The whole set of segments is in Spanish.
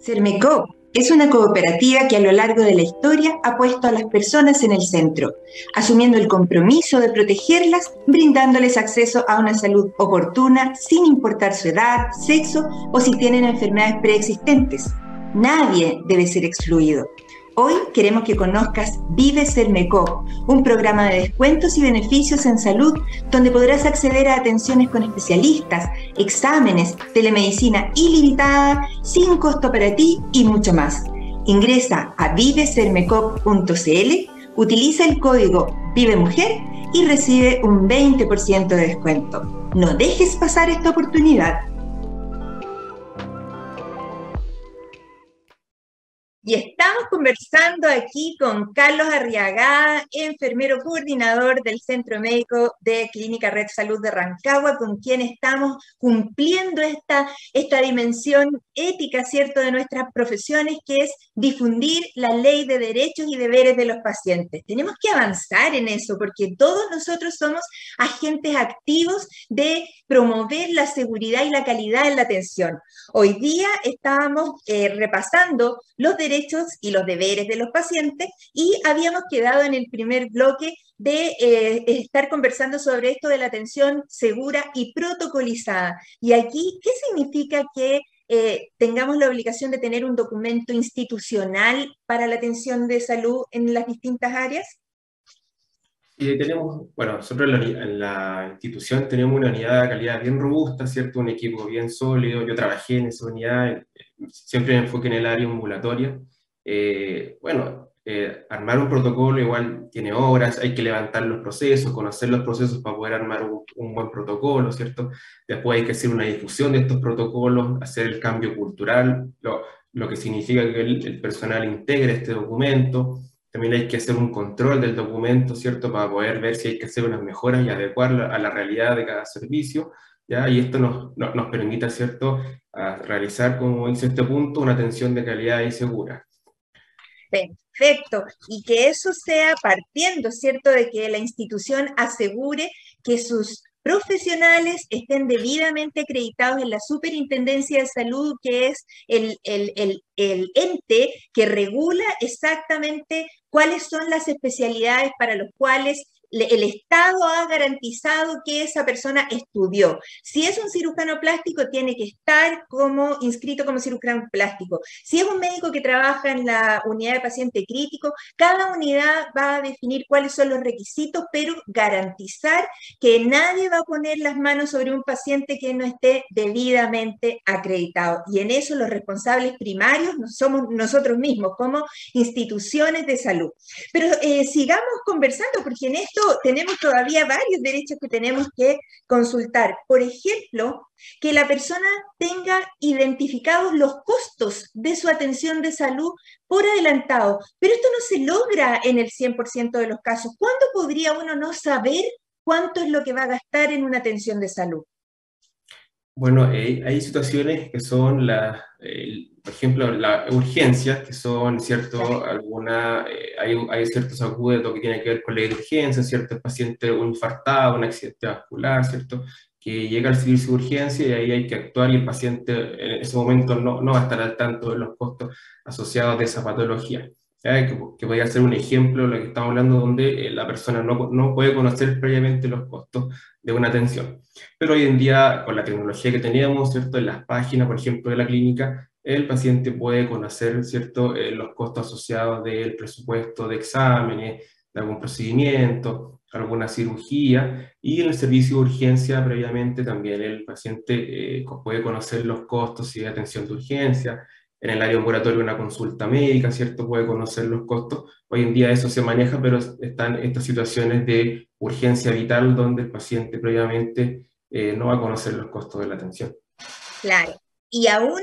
Cermecop es una cooperativa que a lo largo de la historia ha puesto a las personas en el centro, asumiendo el compromiso de protegerlas, brindándoles acceso a una salud oportuna sin importar su edad, sexo o si tienen enfermedades preexistentes. Nadie debe ser excluido. Hoy queremos que conozcas Vive Cermecop, un programa de descuentos y beneficios en salud donde podrás acceder a atenciones con especialistas, exámenes, telemedicina ilimitada, sin costo para ti y mucho más. Ingresa a vivecermecop.cl, utiliza el código VIVEMUJER y recibe un 20% de descuento. No dejes pasar esta oportunidad. Y estamos conversando aquí con Carlos Arriagada, enfermero coordinador del Centro Médico de Clínica Red Salud de Rancagua, con quien estamos cumpliendo esta dimensión ética, ¿cierto?, de nuestras profesiones, que es difundir la ley de derechos y deberes de los pacientes. Tenemos que avanzar en eso, porque todos nosotros somos agentes activos de promover la seguridad y la calidad en la atención. Hoy día estábamos repasando los derechos y los deberes de los pacientes y habíamos quedado en el primer bloque de estar conversando sobre esto de la atención segura y protocolizada. Y aquí, ¿qué significa que tengamos la obligación de tener un documento institucional para la atención de salud en las distintas áreas? Tenemos, bueno, nosotros en la institución tenemos una unidad de calidad bien robusta, ¿cierto? Un equipo bien sólido. Yo trabajé en esa unidad, siempre me enfoqué en el área ambulatoria. Armar un protocolo igual tiene horas, hay que levantar los procesos, conocer los procesos para poder armar un buen protocolo, ¿cierto? Después hay que hacer una difusión de estos protocolos, hacer el cambio cultural, lo que significa que el personal integre este documento. También hay que hacer un control del documento, ¿cierto?, para poder ver si hay que hacer unas mejoras y adecuarlo a la realidad de cada servicio, ¿ya? Y esto nos permite, ¿cierto?, a realizar, como dice este punto, una atención de calidad y segura. Perfecto, y que eso sea partiendo, ¿cierto?, de que la institución asegure que sus profesionales estén debidamente acreditados en la Superintendencia de Salud, que es el ente que regula exactamente cuáles son las especialidades para los cuales el Estado ha garantizado que esa persona estudió. Si es un cirujano plástico, tiene que estar inscrito como cirujano plástico. Si es un médico que trabaja en la unidad de paciente crítico, cada unidad va a definir cuáles son los requisitos, pero garantizar que nadie va a poner las manos sobre un paciente que no esté debidamente acreditado. Y en eso los responsables primarios somos nosotros mismos, como instituciones de salud. Pero sigamos conversando, porque en esto tenemos todavía varios derechos que tenemos que consultar. Por ejemplo, que la persona tenga identificados los costos de su atención de salud por adelantado. Pero esto no se logra en el 100% de los casos. ¿Cuándo podría uno no saber cuánto es lo que va a gastar en una atención de salud? Bueno, hay situaciones que son por ejemplo, las urgencias, que son, ¿cierto?, hay ciertos agudos que tienen que ver con la urgencia, ¿cierto? El paciente, un infartado, un accidente vascular, ¿cierto?, que llega al servicio de urgencia y ahí hay que actuar y el paciente en ese momento no va a estar al tanto de los costos asociados de esa patología. Que podría ser un ejemplo de lo que estamos hablando, donde la persona no puede conocer previamente los costos de una atención. Pero hoy en día, con la tecnología que tenemos, ¿cierto?, en las páginas, por ejemplo, de la clínica, el paciente puede conocer, ¿cierto?, los costos asociados del presupuesto de exámenes, de algún procedimiento, alguna cirugía, y en el servicio de urgencia previamente también el paciente puede conocer los costos y de atención de urgencia. En el área ambulatoria una consulta médica, ¿cierto?, puede conocer los costos. Hoy en día eso se maneja, pero están estas situaciones de urgencia vital donde el paciente previamente no va a conocer los costos de la atención. Claro, y aún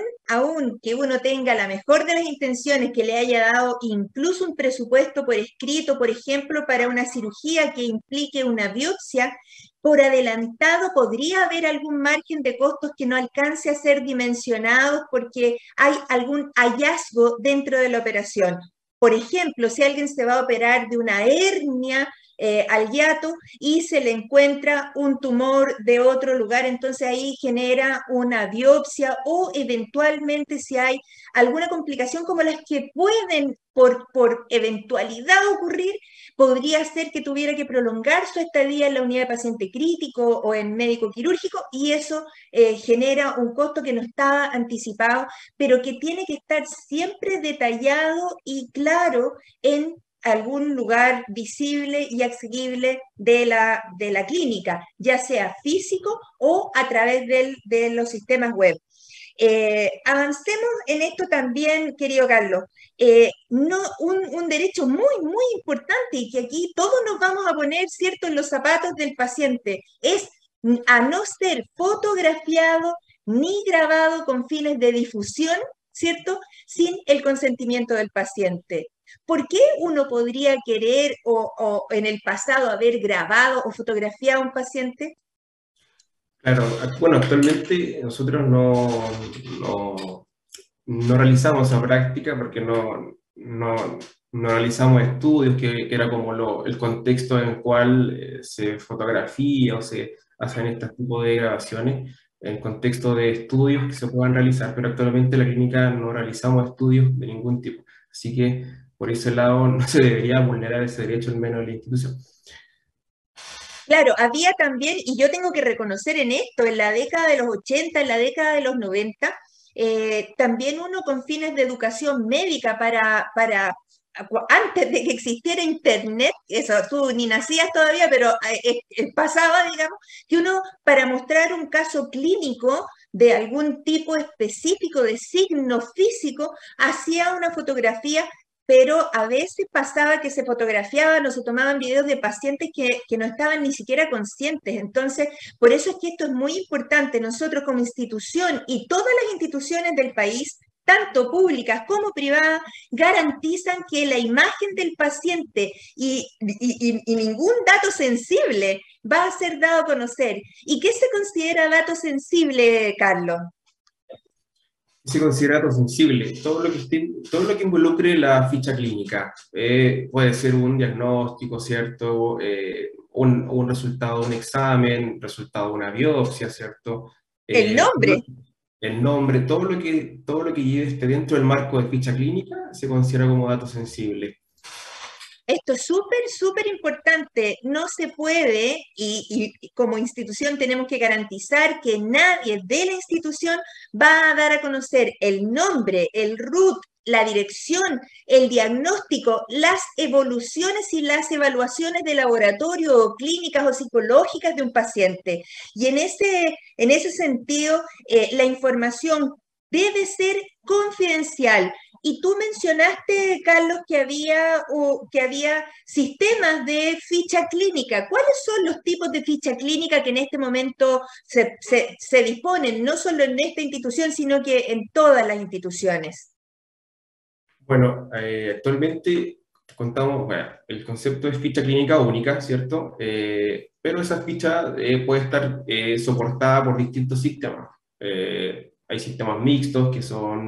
que uno tenga la mejor de las intenciones, que le haya dado incluso un presupuesto por escrito, por ejemplo, para una cirugía que implique una biopsia, por adelantado podría haber algún margen de costos que no alcance a ser dimensionados porque hay algún hallazgo dentro de la operación. Por ejemplo, si alguien se va a operar de una hernia al hiato y se le encuentra un tumor de otro lugar, entonces ahí genera una biopsia o eventualmente si hay alguna complicación como las que pueden por eventualidad ocurrir, podría ser que tuviera que prolongar su estadía en la unidad de paciente crítico o en médico quirúrgico y eso genera un costo que no estaba anticipado, pero que tiene que estar siempre detallado y claro en algún lugar visible y accesible de la clínica, ya sea físico o a través de los sistemas web. Avancemos en esto también, querido Carlos. No, un derecho muy importante y que aquí todos nos vamos a poner, ¿cierto?, en los zapatos del paciente, es a no ser fotografiado ni grabado con fines de difusión, ¿cierto?, sin el consentimiento del paciente. ¿Por qué uno podría querer o en el pasado haber grabado o fotografiado a un paciente? Claro, bueno, actualmente nosotros no realizamos esa práctica porque no realizamos estudios, que era como el contexto en el cual se fotografía o se hacen este tipo de grabaciones, en contexto de estudios que se puedan realizar, pero actualmente en la clínica no realizamos estudios de ningún tipo. Así que por ese lado no se debería vulnerar ese derecho, al menos en la institución. Claro, había también, y yo tengo que reconocer en esto, en la década de los 80, en la década de los 90, también uno con fines de educación médica antes de que existiera Internet, eso tú ni nacías todavía, pero pasaba, digamos, que uno para mostrar un caso clínico de algún tipo específico de signo físico, hacía una fotografía pero a veces pasaba que se fotografiaban o se tomaban videos de pacientes que no estaban ni siquiera conscientes. Entonces, por eso es que esto es muy importante. Nosotros como institución y todas las instituciones del país, tanto públicas como privadas, garantizan que la imagen del paciente y ningún dato sensible va a ser dado a conocer. ¿Y qué se considera dato sensible, Carlos? Se considera dato sensible. Todo lo que involucre la ficha clínica. Puede ser un diagnóstico, ¿cierto? Un resultado de un examen, resultado de una biopsia, ¿cierto? El nombre. El nombre, todo lo que lleve esté dentro del marco de ficha clínica se considera como dato sensible. Esto es súper importante. No se puede, y como institución tenemos que garantizar que nadie de la institución va a dar a conocer el nombre, el root, la dirección, el diagnóstico, las evoluciones y las evaluaciones de laboratorio o clínicas o psicológicas de un paciente. Y en ese sentido, la información debe ser confidencial. Y tú mencionaste, Carlos, que había sistemas de ficha clínica. ¿Cuáles son los tipos de ficha clínica que en este momento se disponen, no solo en esta institución, sino que en todas las instituciones? Bueno, actualmente contamos, bueno, el concepto es ficha clínica única, ¿cierto? Pero esa ficha puede estar soportada por distintos sistemas. Hay sistemas mixtos que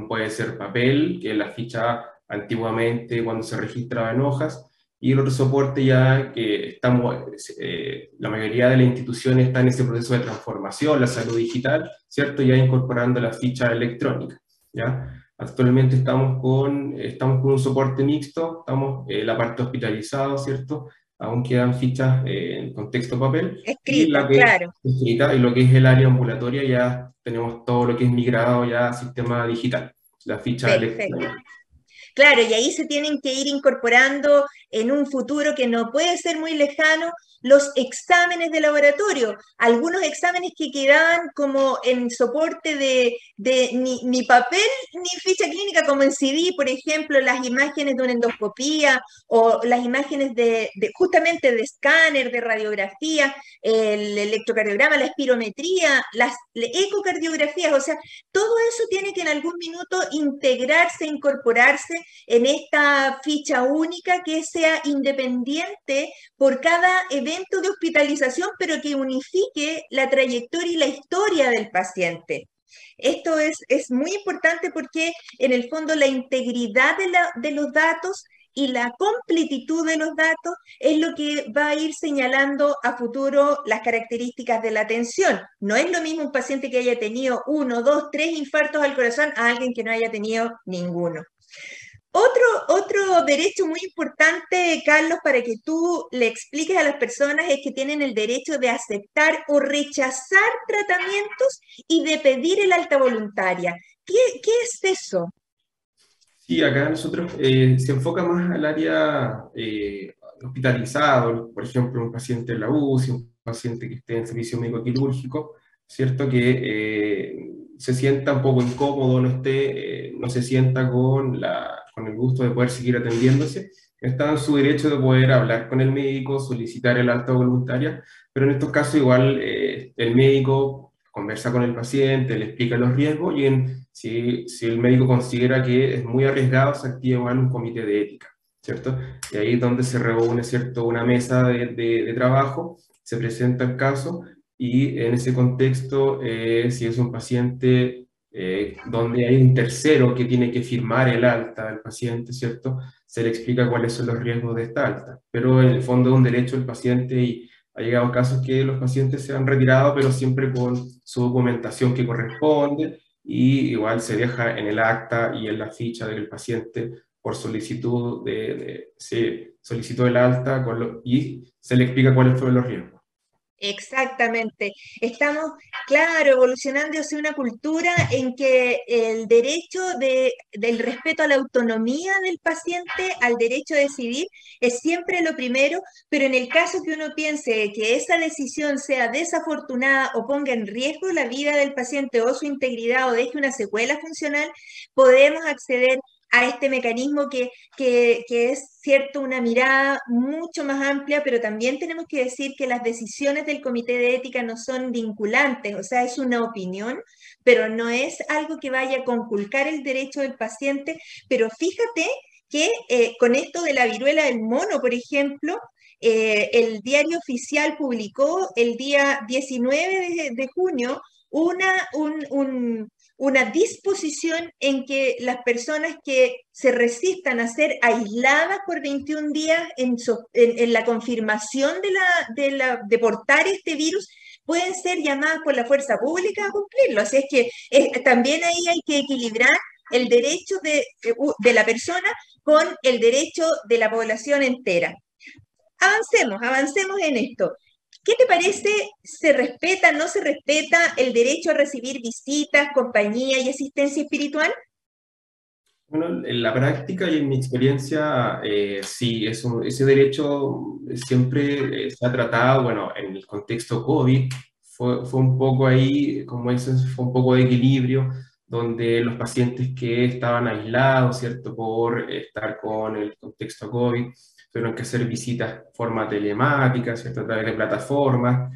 puede ser papel, que es la ficha antiguamente cuando se registraba en hojas, y el otro soporte ya que la mayoría de las instituciones está en ese proceso de transformación, la salud digital, ¿cierto? Ya incorporando la ficha electrónica, ¿ya? Actualmente estamos con un soporte mixto, estamos la parte hospitalizada, ¿cierto? Aún quedan fichas en contexto papel, y Escritas, claro. escrita, y lo que es el área ambulatoria ya tenemos todo lo que es migrado ya a sistema digital, la ficha Perfecto. electrónica. Claro, y ahí se tienen que ir incorporando en un futuro que no puede ser muy lejano los exámenes de laboratorio, algunos exámenes que quedaban como en soporte de ni papel ni ficha clínica, como en CD, por ejemplo, las imágenes de una endoscopía o las imágenes justamente de escáner, de radiografía, el electrocardiograma, la espirometría, las ecocardiografías, o sea, todo eso tiene que en algún minuto integrarse, incorporarse en esta ficha única que sea independiente por cada evento de hospitalización, pero que unifique la trayectoria y la historia del paciente. Esto es muy importante porque en el fondo la integridad de los datos y la completitud de los datos es lo que va a ir señalando a futuro las características de la atención. No es lo mismo un paciente que haya tenido 1, 2, 3 infartos al corazón a alguien que no haya tenido ninguno. Otro derecho muy importante, Carlos, para que tú le expliques a las personas es que tienen el derecho de aceptar o rechazar tratamientos y de pedir el alta voluntaria. ¿Qué es eso? Sí, acá nosotros se enfoca más al área hospitalizado, por ejemplo, un paciente en la UCI, un paciente que esté en servicio médico quirúrgico, ¿cierto? Que se sienta un poco incómodo, no se sienta con el gusto de poder seguir atendiéndose. Está en su derecho de poder hablar con el médico, solicitar el alta voluntaria, pero en estos casos igual el médico conversa con el paciente, le explica los riesgos y si el médico considera que es muy arriesgado, se activa igual un comité de ética, ¿cierto? Y ahí es donde se reúne, ¿cierto?, una mesa de trabajo, se presenta el caso y en ese contexto, si es un paciente donde hay un tercero que tiene que firmar el alta del paciente, ¿cierto?, se le explica cuáles son los riesgos de esta alta. Pero en el fondo es un derecho del paciente y ha llegado casos que los pacientes se han retirado, pero siempre con su documentación que corresponde, y igual se deja en el acta y en la ficha del paciente por solicitud se solicitó el alta y se le explica cuáles fueron los riesgos. Exactamente. Estamos, claro, evolucionando hacia una cultura en que el derecho del respeto a la autonomía del paciente, al derecho a decidir, es siempre lo primero, pero en el caso que uno piense que esa decisión sea desafortunada o ponga en riesgo la vida del paciente o su integridad o deje una secuela funcional, podemos acceder a este mecanismo que es cierto una mirada mucho más amplia, pero también tenemos que decir que las decisiones del comité de ética no son vinculantes, o sea, es una opinión, pero no es algo que vaya a conculcar el derecho del paciente. Pero fíjate que con esto de la viruela del mono, por ejemplo, el diario oficial publicó el día 19 de junio una disposición en que las personas que se resistan a ser aisladas por 21 días en la confirmación de portar este virus pueden ser llamadas por la fuerza pública a cumplirlo. Así es que también ahí hay que equilibrar el derecho de la persona con el derecho de la población entera. Avancemos en esto. ¿Qué te parece? ¿Se respeta, no se respeta el derecho a recibir visitas, compañía y asistencia espiritual? Bueno, en la práctica y en mi experiencia, sí, ese derecho siempre se ha tratado, bueno, en el contexto COVID, fue un poco ahí, como dices, fue un poco de equilibrio, donde los pacientes que estaban aislados, ¿cierto?, por estar con el contexto COVID, tuvieron que hacer visitas de forma telemática, ¿cierto?, a través de plataformas,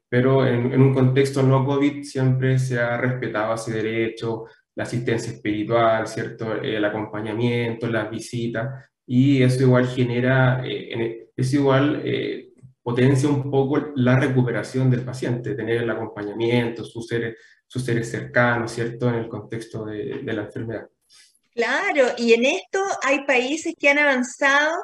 pero en un contexto no COVID siempre se ha respetado ese derecho, la asistencia espiritual, ¿cierto? El acompañamiento, las visitas, y eso igual genera, eso igual potencia un poco la recuperación del paciente, tener el acompañamiento, sus seres cercanos, ¿cierto? En el contexto de la enfermedad. Claro, y en esto hay países que han avanzado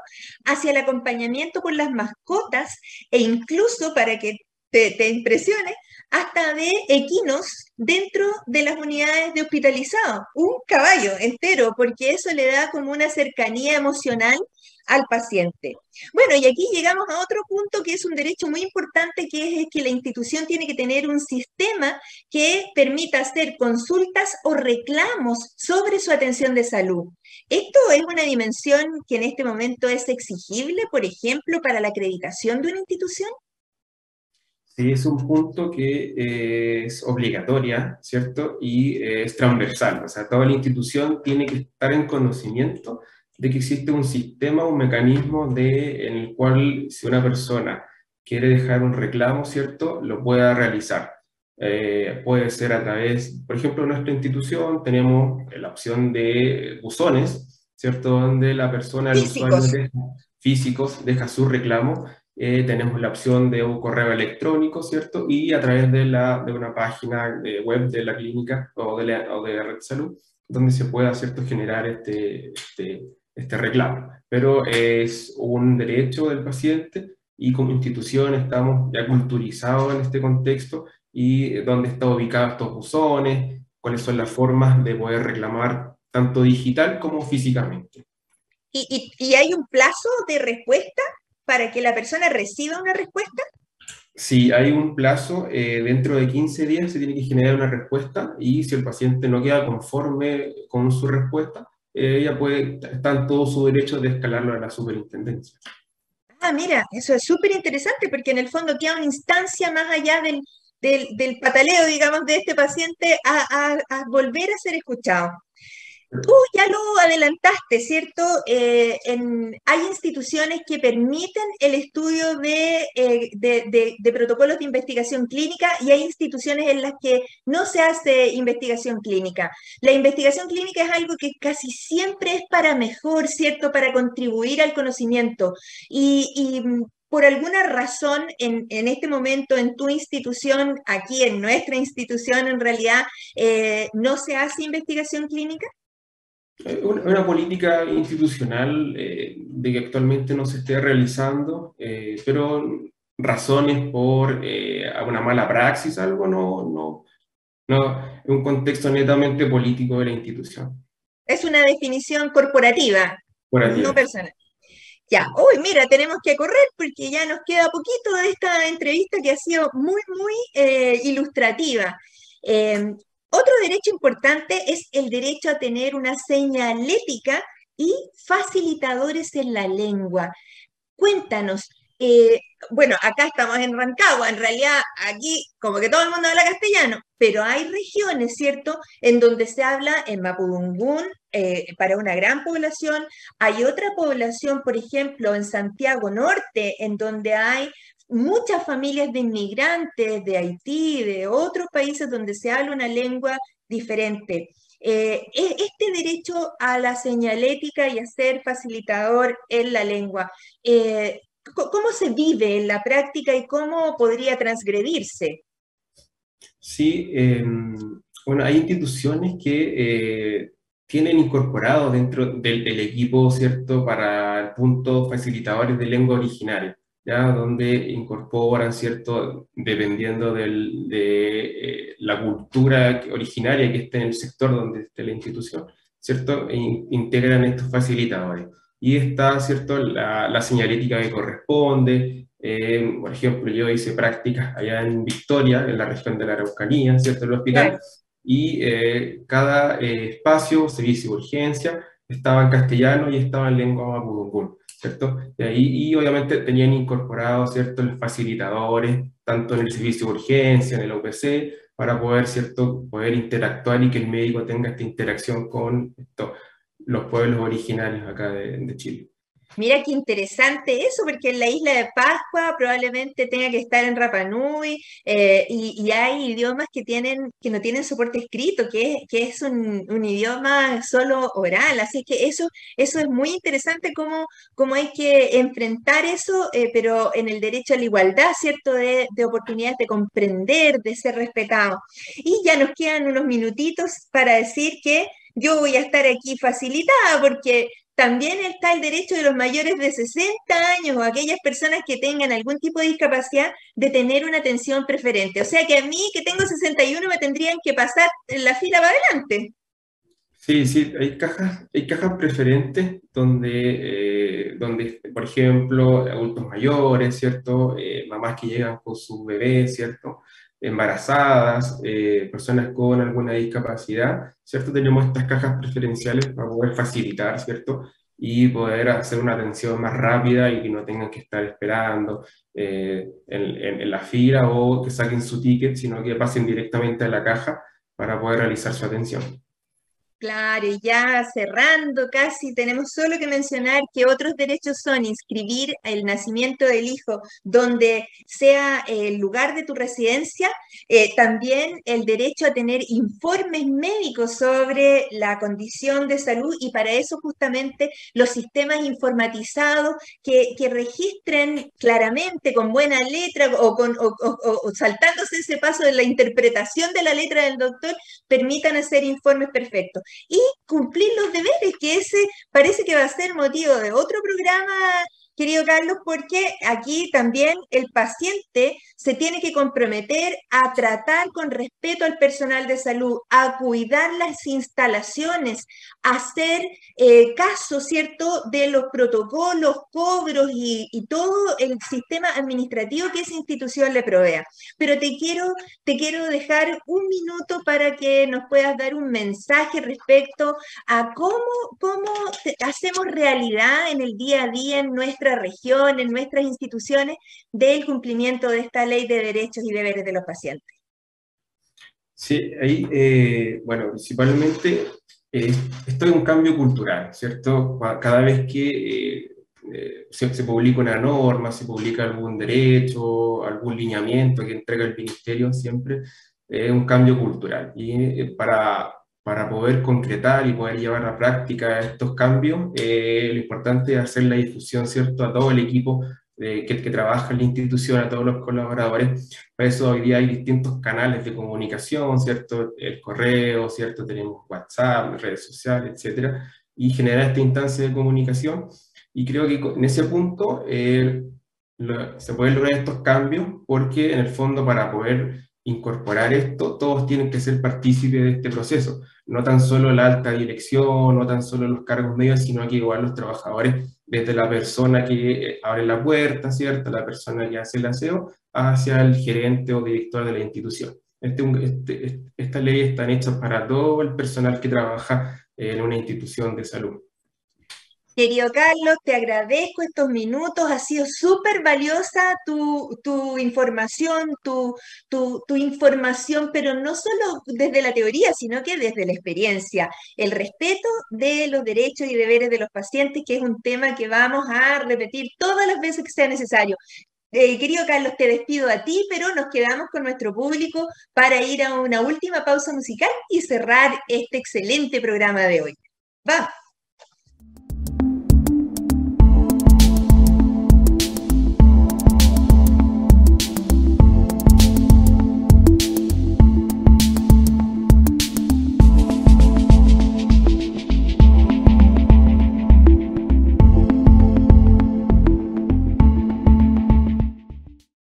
hacia el acompañamiento con las mascotas e incluso para que te impresione, hasta de equinos dentro de las unidades de hospitalizados, un caballo entero, porque eso le da como una cercanía emocional al paciente. Bueno, y aquí llegamos a otro punto que es un derecho muy importante, que es que la institución tiene que tener un sistema que permita hacer consultas o reclamos sobre su atención de salud. ¿Esto es una dimensión que en este momento es exigible, por ejemplo, para la acreditación de una institución? Sí, es un punto que es obligatoria, ¿cierto? Y es transversal, o sea, toda la institución tiene que estar en conocimiento de que existe un sistema, un mecanismo en el cual si una persona quiere dejar un reclamo, ¿cierto?, lo pueda realizar. Puede ser a través, por ejemplo, en nuestra institución tenemos la opción de buzones, ¿cierto?, donde la persona, el usuario Físicos. físicos, deja su reclamo. Tenemos la opción de un correo electrónico, ¿cierto? Y a través de una página web de la clínica o de la red de salud, donde se pueda, ¿cierto?, generar este reclamo. Pero es un derecho del paciente y como institución estamos ya culturizados en este contexto y dónde están ubicados estos buzones, cuáles son las formas de poder reclamar tanto digital como físicamente. ¿Y hay un plazo de respuesta para que la persona reciba una respuesta? Si hay un plazo, dentro de 15 días se tiene que generar una respuesta y si el paciente no queda conforme con su respuesta, ella puede, está en todo su derecho de escalarlo a la superintendencia. Ah, mira, eso es súper interesante porque en el fondo queda una instancia más allá del pataleo, digamos, de este paciente a volver a ser escuchado. Tú ya lo adelantaste, ¿cierto? Hay instituciones que permiten el estudio de protocolos de investigación clínica y hay instituciones en las que no se hace investigación clínica. La investigación clínica es algo que casi siempre es para mejor, ¿cierto? Para contribuir al conocimiento. Por alguna razón, en este momento, en tu institución, aquí en nuestra institución, en realidad, ¿no se hace investigación clínica? Una política institucional de que actualmente no se esté realizando, pero razones por una mala praxis, algo no, es un contexto netamente político de la institución. Es una definición corporativa, Por aquí. no personal. Ya, uy, mira, tenemos que correr porque ya nos queda poquito de esta entrevista que ha sido muy, muy ilustrativa. Otro derecho importante es el derecho a tener una señalética y facilitadores en la lengua. Cuéntanos, eh, bueno, acá estamos en Rancagua, en realidad aquí como que todo el mundo habla castellano, pero hay regiones, ¿cierto?, en donde se habla en mapudungún para una gran población. Hay otra población, por ejemplo, en Santiago Norte, en donde hay muchas familias de inmigrantes de Haití, de otros países donde se habla una lengua diferente. Este derecho a la señalética y a ser facilitador en la lengua, ¿cómo se vive en la práctica y cómo podría transgredirse? Sí, bueno, hay instituciones que tienen incorporado dentro del equipo, ¿cierto?, para el punto facilitadores de lengua originaria, ¿ya? Donde incorporan, ¿cierto?, dependiendo de la cultura originaria que esté en el sector donde esté la institución, ¿cierto?, integran estos facilitadores. Y está, ¿cierto?, la señalética que corresponde. Por ejemplo, yo hice prácticas allá en Victoria, en la región de la Araucanía, ¿cierto?, en el hospital, Claro. y cada espacio, servicio de urgencia, estaba en castellano y estaba en lengua mapudungún, ¿cierto? Y obviamente tenían incorporados, ¿cierto?, los facilitadores, tanto en el servicio de urgencia, en el OPC, para poder, ¿cierto?, poder interactuar y que el médico tenga esta interacción con los pueblos originarios acá de Chile. Mira qué interesante eso, porque en la isla de Pascua probablemente tenga que estar en Rapa Nui, y hay idiomas que no tienen soporte escrito, que es un idioma solo oral, así que eso es muy interesante cómo hay que enfrentar eso, pero en el derecho a la igualdad, ¿cierto? De oportunidades de comprender, de ser respetado. Y ya nos quedan unos minutitos para decir que yo voy a estar aquí facilitada porque también está el derecho de los mayores de 60 años o aquellas personas que tengan algún tipo de discapacidad de tener una atención preferente. O sea que a mí, que tengo 61, me tendrían que pasar en la fila para adelante. Sí, sí, hay cajas preferentes donde, por ejemplo, adultos mayores, ¿cierto? Mamás que llegan con sus bebés, ¿cierto? Embarazadas, personas con alguna discapacidad, ¿cierto? Tenemos estas cajas preferenciales para poder facilitar, ¿cierto? Y poder hacer una atención más rápida y que no tengan que estar esperando en la fila o que saquen su ticket, sino que pasen directamente a la caja para poder realizar su atención. Claro, y ya cerrando casi, tenemos solo que mencionar que otros derechos son inscribir el nacimiento del hijo donde sea el lugar de tu residencia, también el derecho a tener informes médicos sobre la condición de salud y para eso justamente los sistemas informatizados que registren claramente con buena letra o saltándose ese paso de la interpretación de la letra del doctor, permitan hacer informes perfectos. y cumplir los deberes, que ese parece que va a ser motivo de otro programa, querido Carlos, porque aquí también el paciente se tiene que comprometer a tratar con respeto al personal de salud, a cuidar las instalaciones, a hacer caso, ¿cierto?, de los protocolos, cobros y todo el sistema administrativo que esa institución le provea. Pero te quiero dejar un minuto para que nos puedas dar un mensaje respecto a cómo hacemos realidad en el día a día en nuestra región, en nuestras instituciones, del cumplimiento de esta ley de derechos y deberes de los pacientes. Sí, ahí, bueno, principalmente esto es un cambio cultural, ¿cierto? Cada vez que se publica una norma, se publica algún derecho, algún lineamiento que entrega el ministerio, siempre es un cambio cultural. Y para poder concretar y poder llevar a práctica estos cambios, lo importante es hacer la difusión, ¿cierto?, a todo el equipo que trabaja en la institución, a todos los colaboradores. Por eso hoy día hay distintos canales de comunicación, ¿cierto? El correo, ¿cierto? Tenemos WhatsApp, redes sociales, etcétera, y generar esta instancia de comunicación. Y creo que en ese punto se pueden lograr estos cambios porque en el fondo para poder incorporar esto, todos tienen que ser partícipes de este proceso. No tan solo la alta dirección, no tan solo los cargos medios, sino que igual los trabajadores, desde la persona que abre la puerta, ¿cierto?, la persona que hace el aseo, hacia el gerente o director de la institución. Estas leyes están hechas para todo el personal que trabaja en una institución de salud. Querido Carlos, te agradezco estos minutos, ha sido súper valiosa tu información, tu información, pero no solo desde la teoría, sino que desde la experiencia. El respeto de los derechos y deberes de los pacientes, que es un tema que vamos a repetir todas las veces que sea necesario. Querido Carlos, te despido a ti, pero nos quedamos con nuestro público para ir a una última pausa musical y cerrar este excelente programa de hoy. ¡Va!